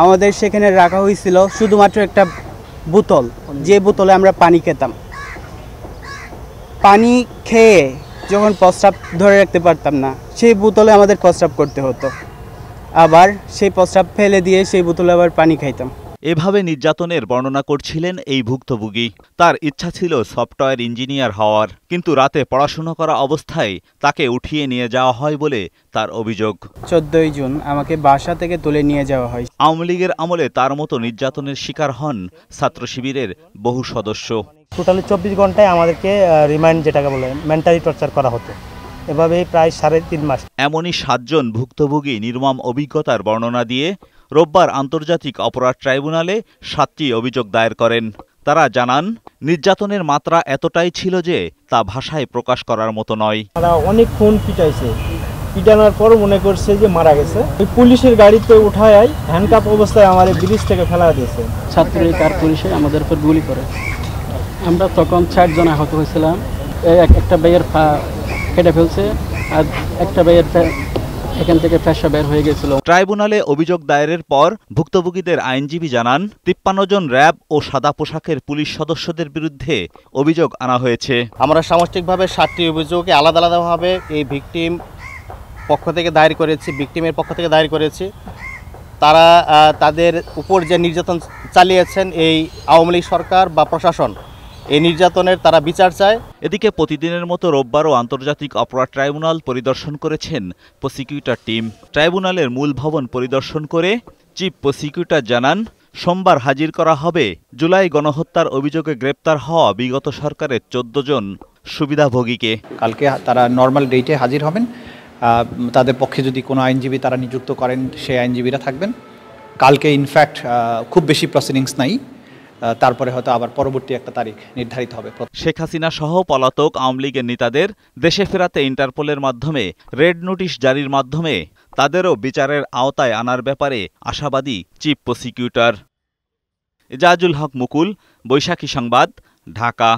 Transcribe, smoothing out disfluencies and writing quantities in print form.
আমাদের সেখানে রাখা হয়েছিল শুধুমাত্র একটা বোতল, যে বোতলে আমরা পানি খেতাম। পানি খেয়ে যখন প্রস্রাব ধরে রাখতে পারতাম না, সেই বোতলে আমাদের প্রস্রাব করতে হতো, আবার সেই প্রস্রাব ফেলে দিয়ে সেই বোতলে আবার পানি খাইতাম। এভাবে নির্যাতনের বর্ণনা করছিলেন এই ভুক্তভোগী। তার ইচ্ছা ছিল সফটওয়্যার ইঞ্জিনিয়ার হওয়ার, কিন্তু রাতে পড়াশোনা করা অবস্থায় তাকে উঠিয়ে নিয়ে যাওয়া হয় বলে তার অভিযোগ। 14 জুন আমাকে বাসা থেকে তুলে নিয়ে যাওয়া হয়। আওয়ামী লীগের আমলে তার মতো নির্যাতনের শিকার হন ছাত্র শিবিরের বহু সদস্য। টোটালি 24 ঘন্টায় আমাদেরকে রিমাইন্ড, যেটাকে বলে মেন্টালি টর্চার করা হতো, এভাবেই প্রায় 3.5 মাস। এমনই 7 জন ভুক্তভোগী নির্মম অভিজ্ঞতার বর্ণনা দিয়ে রোববার আন্তর্জাতিক অপরাধ ট্রাইব্যুনালে 7টি অভিযোগ দায়ের করেন। তারা জানান, নির্যাতনের মাত্রা এতটাই ছিল যে তা ভাষায় প্রকাশ করার মতো নয়। তারা অনেক খুন পিটাইছে, পিটানোর পর মনে করছে যে মারা গেছে। ওই পুলিশের গাড়িতে উঠায় হ্যান্ডকাপ অবস্থায় আমাদের ব্রিজ থেকে ফেলা দিয়েছে। ছাত্রলীগ আর পুলিশে আমাদের উপর গুলি করে। আমরা তখন 4 জন আহত হয়েছিলাম। একটা ভাইয়ের পা কেটে ফেলছে, আর একটা ভাইয়ের এখান থেকে ফ্যাসা বের হয়ে গেছিল। ট্রাইব্যুনালে অভিযোগ দায়েরের পর ভুক্তভোগীদের আইনজীবী জানান, 53 জন র্যাব ও সাদা পোশাকের পুলিশ সদস্যদের বিরুদ্ধে অভিযোগ আনা হয়েছে। আমরা সামষ্টিকভাবে 7টি অভিযোগে আলাদা আলাদাভাবে এই ভিকটিম পক্ষ থেকে দায়ের করেছি, ভিকটিমের পক্ষ থেকে দায়ের করেছি। তারা তাদের উপর যে নির্যাতন চালিয়েছেন এই আওয়ামী লীগ সরকার বা প্রশাসন, এই নির্যাতনের তারা বিচার চায়। এদিকে প্রতিদিনের মতো রোববারও আন্তর্জাতিক অপরাধ ট্রাইব্যুনাল পরিদর্শন করেছেন প্রসিকিউটর টিম। ট্রাইব্যুনালের মূল ভবন পরিদর্শন করে চিফ প্রসিকিউটর জানান, সোমবার হাজির করা হবে জুলাই গণহত্যার অভিযোগে গ্রেপ্তার হওয়া বিগত সরকারের 14 জন সুবিধাভোগীকে। কালকে তারা নর্মাল ডেটে হাজির হবেন। তাদের পক্ষে যদি কোনো আইনজীবী তারা নিযুক্ত করেন, সেই আইনজীবীরা থাকবেন। কালকে ইনফ্যাক্ট খুব বেশি প্রসিডিংস নাই, তারপরে হয়তো আবার পরবর্তী একটা তারিখ নির্ধারিত হবে। শেখ হাসিনা সহ পলাতক আওয়ামী লীগের নেতাদের দেশে ফেরাতে ইন্টারপোলের মাধ্যমে রেড নোটিশ জারির মাধ্যমে তাদেরও বিচারের আওতায় আনার ব্যাপারে আশাবাদী চিফ প্রসিকিউটর। এজাজুল হক মুকুল, বৈশাখী সংবাদ, ঢাকা।